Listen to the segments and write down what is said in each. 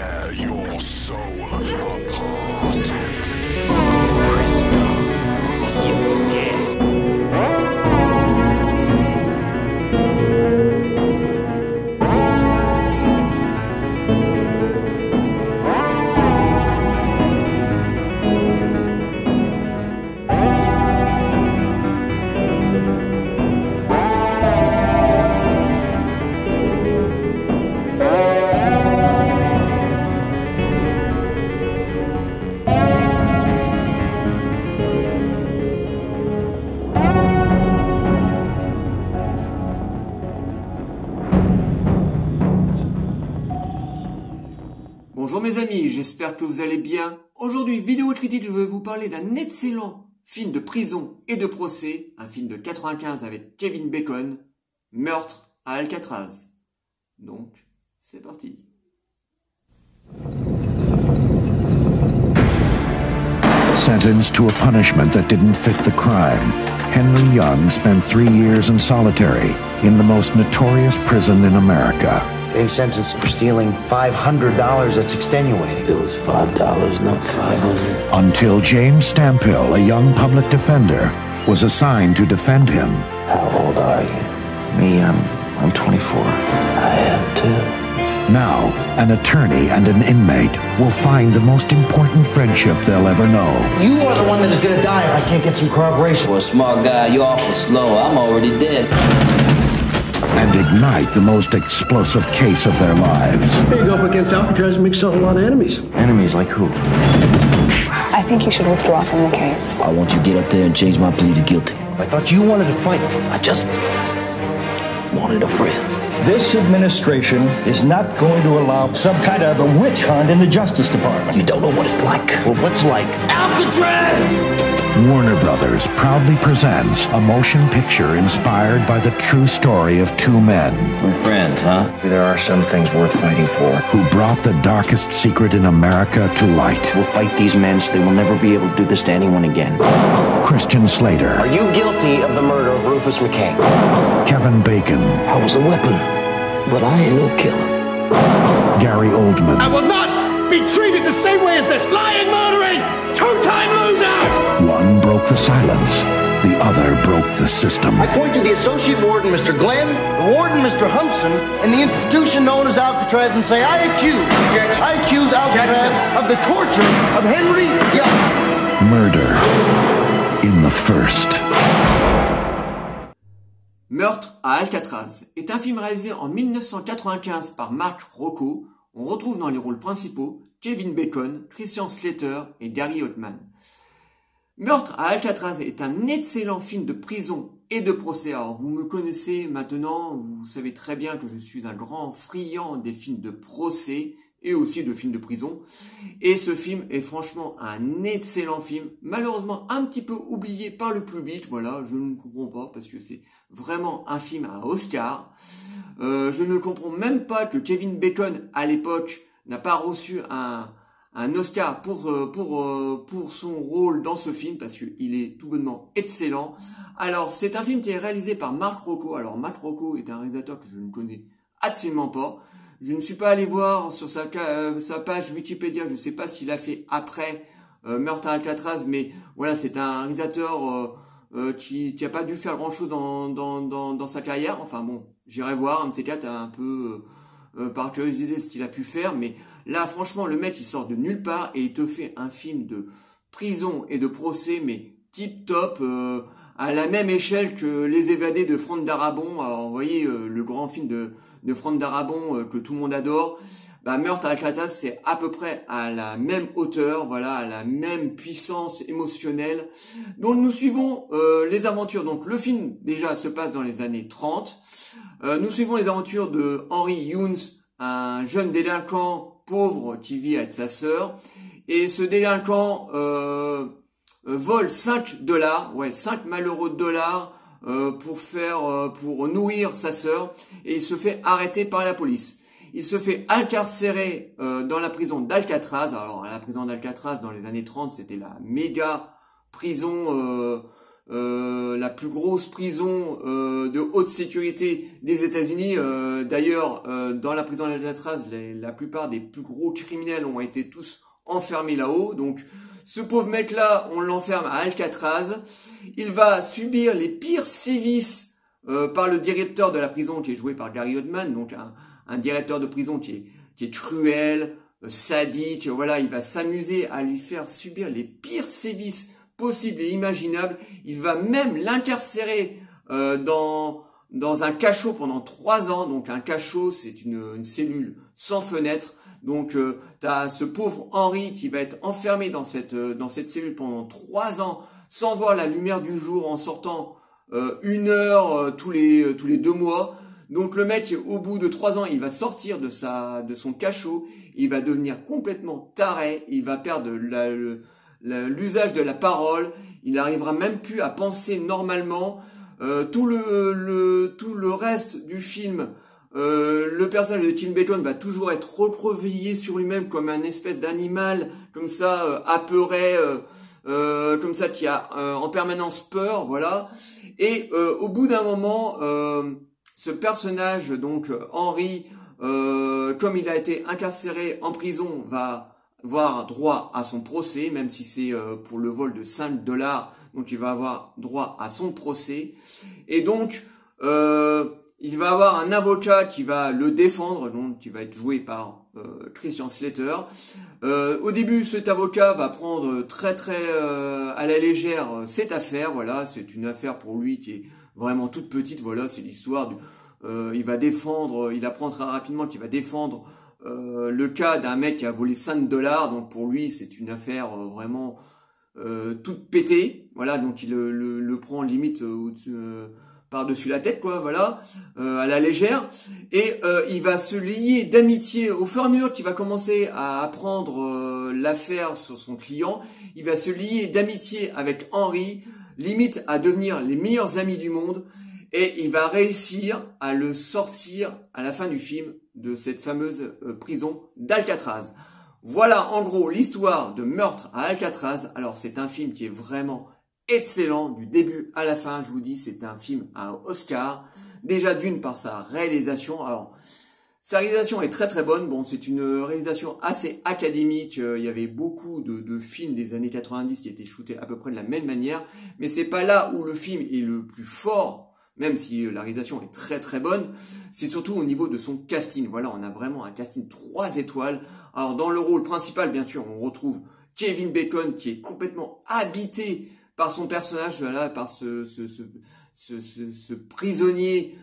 tear your soul apart. Presto, you're dead. Bonjour mes amis, j'espère que vous allez bien. Aujourd'hui, vidéo critique, je vais vous parler d'un excellent film de prison et de procès, un film de 95 avec Kevin Bacon, Meurtre à Alcatraz. Donc, c'est parti. Sentenced to a punishment that didn't fit the crime, Henry Young spent 3 years in solitary in the most notorious prison in America. Being sentenced for stealing $500 that's extenuating. It was $5, not 500. Until James Stampill, a young public defender, was assigned to defend him. How old are you? Me, I'm 24. I am too. Now, an attorney and an inmate will find the most important friendship they'll ever know. You are the one that is gonna die if I can't get some corroboration. For a smart guy, you're awful slow. I'm already dead. And ignite the most explosive case of their lives. You go up against Alcatraz and make yourself a lot of enemies. Enemies like who? I think you should withdraw from the case. I want you to get up there and change my plea to guilty. I thought you wanted to fight. I just wanted a friend. This administration is not going to allow some kind of a witch hunt in the Justice Department. You don't know what it's like. Well, what's like? Alcatraz! Warner Brothers proudly presents a motion picture inspired by the true story of two men We're friends, huh? There are some things worth fighting for. who brought the darkest secret in America to light. We'll fight these men so they will never be able to do this to anyone again. Christian Are Slater, you guilty of the murder of Rufus McKay? Kevin Bacon, I was a weapon, but I ain't no killer. Gary Oldman, I will not be treated the same way as this lying, murdering, two-time loser! one broke the silence, the other broke the system. I point to the associate warden, Mr. Glenn, the warden, Mr. Humpson, and the institution known as Alcatraz and say, I accuse Alcatraz of the torture of Henry Young. Murder in the first. Meurtre à Alcatraz est un film réalisé en 1995 par Mark Rocco. On retrouve dans les rôles principaux Kevin Bacon, Christian Slater et Gary Oldman. Meurtre à Alcatraz est un excellent film de prison et de procès. Alors vous me connaissez maintenant, vous savez très bien que je suis un grand friand des films de procès et aussi de films de prison. Et ce film est franchement un excellent film, malheureusement un petit peu oublié par le public. Voilà, je ne comprends pas parce que c'est vraiment un film à Oscar. Je ne comprends même pas que Kevin Bacon à l'époque n'a pas reçu un Oscar pour son rôle dans ce film parce qu'il est tout bonnement excellent. Alors c'est un film qui est réalisé par Mark Rocco. Alors Mark Rocco est un réalisateur que je ne connais absolument pas. Je ne suis pas allé voir sur sa page Wikipédia, je ne sais pas s'il a fait après Meurtre à Alcatraz, mais voilà, c'est un réalisateur qui a pas dû faire grand chose dans sa carrière. Enfin bon, j'irai voir, un de ces quatre, un peu par curiosité ce qu'il a pu faire, mais là franchement le mec il sort de nulle part et il te fait un film de prison et de procès mais tip top, à la même échelle que Les Évadés de Franck Darabont. Alors vous voyez le grand film de Franck Darabont que tout le monde adore. Bah, Meurtre à Alcatraz c'est à peu près à la même hauteur, voilà, à la même puissance émotionnelle. Donc nous suivons les aventures. Donc le film déjà se passe dans les années 30. Nous suivons les aventures de Henry Young, un jeune délinquant pauvre qui vit avec sa sœur. Et ce délinquant vole $5, 5 malheureux dollars pour nourrir sa sœur. Et il se fait arrêter par la police. Il se fait incarcérer dans la prison d'Alcatraz. Alors la prison d'Alcatraz dans les années 30, c'était la méga prison la plus grosse prison de haute sécurité des États-Unis. D'ailleurs, dans la prison d'Alcatraz, la plupart des plus gros criminels ont été tous enfermés là-haut. Donc, ce pauvre mec-là, on l'enferme à Alcatraz. Il va subir les pires sévices par le directeur de la prison, qui est joué par Gary Oldman, donc un directeur de prison qui est cruel, sadique. Voilà, il va s'amuser à lui faire subir les pires sévices possible et imaginable. Il va même l'incarcérer dans un cachot pendant 3 ans. Donc un cachot, c'est une cellule sans fenêtre. Donc t'as ce pauvre Henry qui va être enfermé dans cette cellule pendant 3 ans sans voir la lumière du jour, en sortant 1 heure tous les 2 mois. Donc le mec, au bout de 3 ans, il va sortir de son cachot. Il va devenir complètement taré. Il va perdre l'usage de la parole, il n'arrivera même plus à penser normalement. Tout le reste du film, le personnage de Tim Bacon va toujours être recroquevillé sur lui-même comme un espèce d'animal, comme ça, apeuré, comme ça, qui a en permanence peur, voilà. Et au bout d'un moment, ce personnage, donc Henry, comme il a été incarcéré en prison, va avoir droit à son procès, même si c'est pour le vol de $5, donc il va avoir droit à son procès, et donc il va avoir un avocat qui va le défendre, donc qui va être joué par Christian Slater. Au début, cet avocat va prendre très à la légère cette affaire, voilà, c'est une affaire pour lui qui est vraiment toute petite, voilà, c'est l'histoire il apprend très rapidement qu'il va défendre le cas d'un mec qui a volé $5, donc pour lui c'est une affaire vraiment toute pétée, voilà, donc il le prend limite par-dessus la tête, quoi, voilà, à la légère, et il va se lier d'amitié au fur et à mesure qu'il va commencer à apprendre l'affaire sur son client. Il va se lier d'amitié avec Henry, limite à devenir les meilleurs amis du monde, et il va réussir à le sortir à la fin du film de cette fameuse prison d'Alcatraz. Voilà en gros l'histoire de Meurtre à Alcatraz. Alors c'est un film qui est vraiment excellent du début à la fin, je vous dis, c'est un film à Oscar. Déjà d'une par sa réalisation. Alors sa réalisation est très bonne. Bon, c'est une réalisation assez académique. Il y avait beaucoup de films des années 90 qui étaient shootés à peu près de la même manière, mais c'est pas là où le film est le plus fort. Même si la réalisation est très bonne, c'est surtout au niveau de son casting. Voilà, on a vraiment un casting 3 étoiles. Alors dans le rôle principal, bien sûr, on retrouve Kevin Bacon qui est complètement habité par son personnage, voilà, par ce prisonnier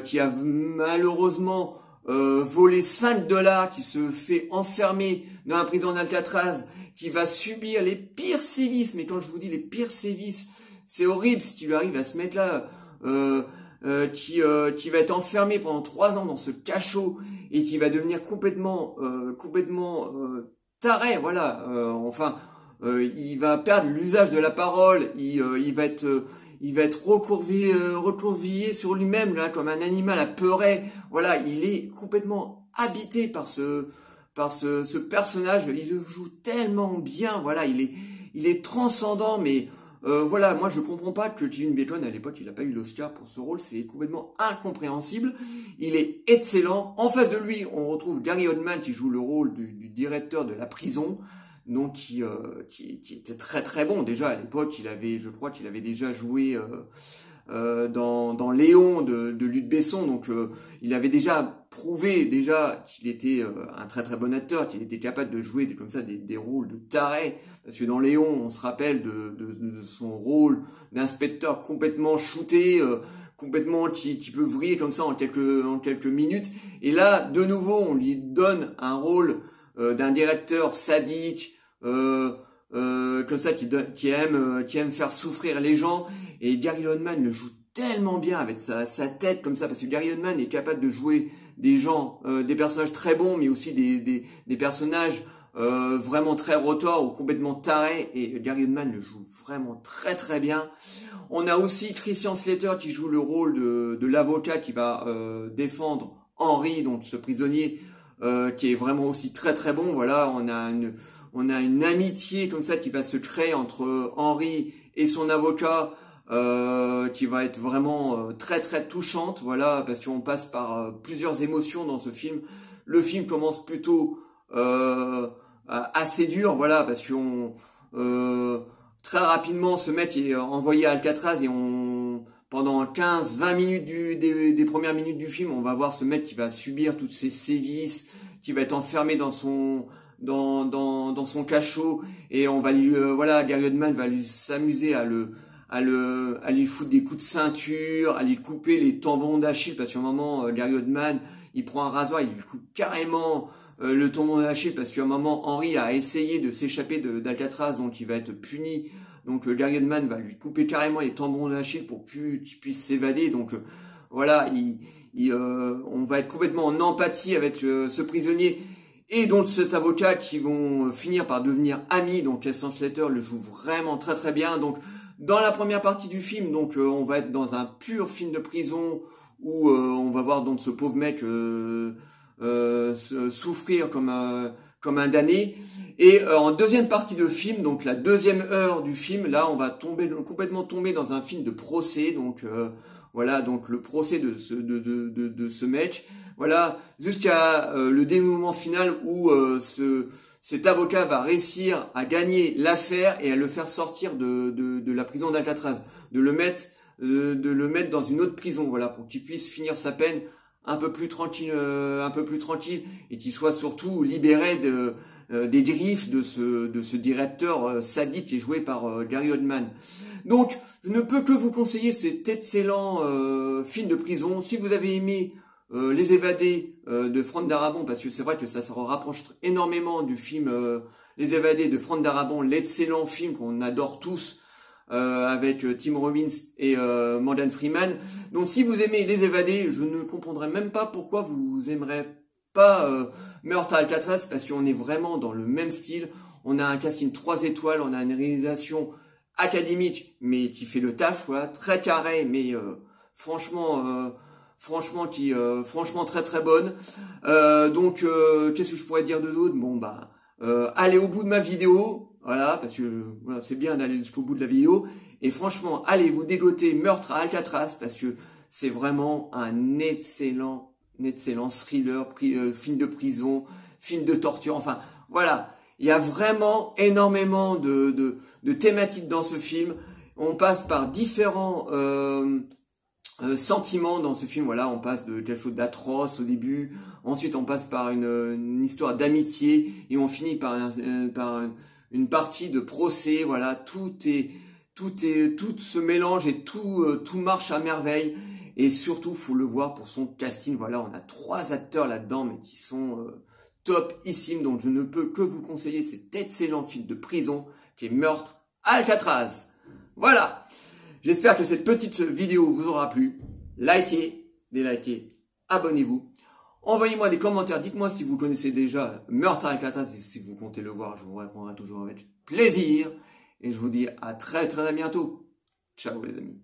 qui a malheureusement volé $5, qui se fait enfermer dans la prison d'Alcatraz, qui va subir les pires sévices. Mais quand je vous dis les pires sévices, c'est horrible ce qui lui arrive à ce mec-là. Qui va être enfermé pendant 3 ans dans ce cachot et qui va devenir complètement taré, voilà. Il va perdre l'usage de la parole, il va être recroquevillé sur lui-même là comme un animal apeuré. Voilà, il est complètement habité par ce personnage. Il le joue tellement bien, voilà, il est transcendant, mais voilà, moi je comprends pas que Kevin Bacon à l'époque il a pas eu l'Oscar pour ce rôle, c'est complètement incompréhensible. Il est excellent. En face de lui, on retrouve Gary Oldman qui joue le rôle du directeur de la prison, donc qui était très bon déjà à l'époque. Je crois qu'il avait déjà joué dans Léon de Luc Besson, donc il avait déjà prouvé qu'il était un très bon acteur, qu'il était capable de jouer comme ça des rôles de taré. Parce que dans Léon, on se rappelle de son rôle d'inspecteur complètement shooté, complètement qui peut vriller comme ça en quelques minutes. Et là, de nouveau, on lui donne un rôle d'un directeur sadique, comme ça, qui aime faire souffrir les gens. Et Gary Oldman le joue tellement bien avec sa tête comme ça, parce que Gary Oldman est capable de jouer des gens, des personnages très bons, mais aussi des personnages vraiment très retors ou complètement tarés, et Gary Oldman le joue vraiment très bien. On a aussi Christian Slater qui joue le rôle de l'avocat qui va défendre Henry, donc ce prisonnier qui est vraiment aussi très bon. Voilà, on a une amitié comme ça qui va se créer entre Henry et son avocat. qui va être vraiment très très touchante, voilà, parce qu'on passe par plusieurs émotions dans ce film. Le film commence plutôt assez dur, voilà, parce qu'on très rapidement ce mec est envoyé à Alcatraz et pendant 15-20 minutes des premières minutes du film, on va voir ce mec qui va subir toutes ces sévices, qui va être enfermé dans son cachot, et on va lui voilà, Gary Oldman va lui s'amuser à lui foutre des coups de ceinture, à lui couper les tendons d'Achille, parce qu'à un moment Gary Oldman il prend un rasoir, il lui coupe carrément le tendon d'Achille, parce qu'à un moment Henry a essayé de s'échapper d'Alcatraz, donc il va être puni. Donc Gary Oldman va lui couper carrément les tendons d'Achille pour qu'il puisse s'évader. Donc voilà, on va être complètement en empathie avec ce prisonnier et donc cet avocat, qui vont finir par devenir amis. Donc Christian Slater le joue vraiment très très bien. Donc dans la première partie du film, donc on va être dans un pur film de prison où on va voir donc ce pauvre mec souffrir comme un damné. Et en deuxième partie de film, donc la deuxième heure du film, là on va complètement tomber dans un film de procès. Donc voilà, donc le procès de ce mec, voilà, jusqu'à le dénouement final où cet avocat va réussir à gagner l'affaire et à le faire sortir de la prison d'Alcatraz, de le mettre dans une autre prison, voilà, pour qu'il puisse finir sa peine un peu plus tranquille, et qu'il soit surtout libéré des griffes de ce directeur sadique qui est joué par Gary Oldman. Donc, je ne peux que vous conseiller cet excellent film de prison. Si vous avez aimé Les Évadés de Frank Darabont, parce que c'est vrai que ça se rapproche énormément du film Les Évadés de Frank Darabont, l'excellent film qu'on adore tous, avec Tim Robbins et Morgan Freeman. Donc si vous aimez Les Évadés, je ne comprendrai même pas pourquoi vous aimerez pas Meurtre à Alcatraz, parce qu'on est vraiment dans le même style. On a un casting 3 étoiles, on a une réalisation académique mais qui fait le taf, voilà, très carré, mais franchement très très bonne. Donc qu'est-ce que je pourrais dire de d'autre? Bon bah allez au bout de ma vidéo. Voilà, parce que voilà, c'est bien d'aller jusqu'au bout de la vidéo. Et franchement, allez vous dégoter Meurtre à Alcatraz, parce que c'est vraiment un excellent thriller, film de prison, film de torture. Enfin, voilà, il y a vraiment énormément de thématiques dans ce film. On passe par différents sentiments dans ce film. Voilà, on passe de quelque chose d'atroce au début. Ensuite, on passe par une histoire d'amitié, et on finit par une partie de procès. Voilà, tout se mélange et tout marche à merveille. Et surtout, faut le voir pour son casting. Voilà, on a 3 acteurs là-dedans, mais qui sont topissimes. Donc, je ne peux que vous conseiller cet excellent film de prison qui est Meurtre à Alcatraz. Voilà. J'espère que cette petite vidéo vous aura plu. Likez, délikez, abonnez-vous. Envoyez-moi des commentaires, dites-moi si vous connaissez déjà Meurtre à Alcatraz, et si vous comptez le voir, je vous répondrai toujours avec plaisir. Et je vous dis à très très bientôt. Ciao les amis.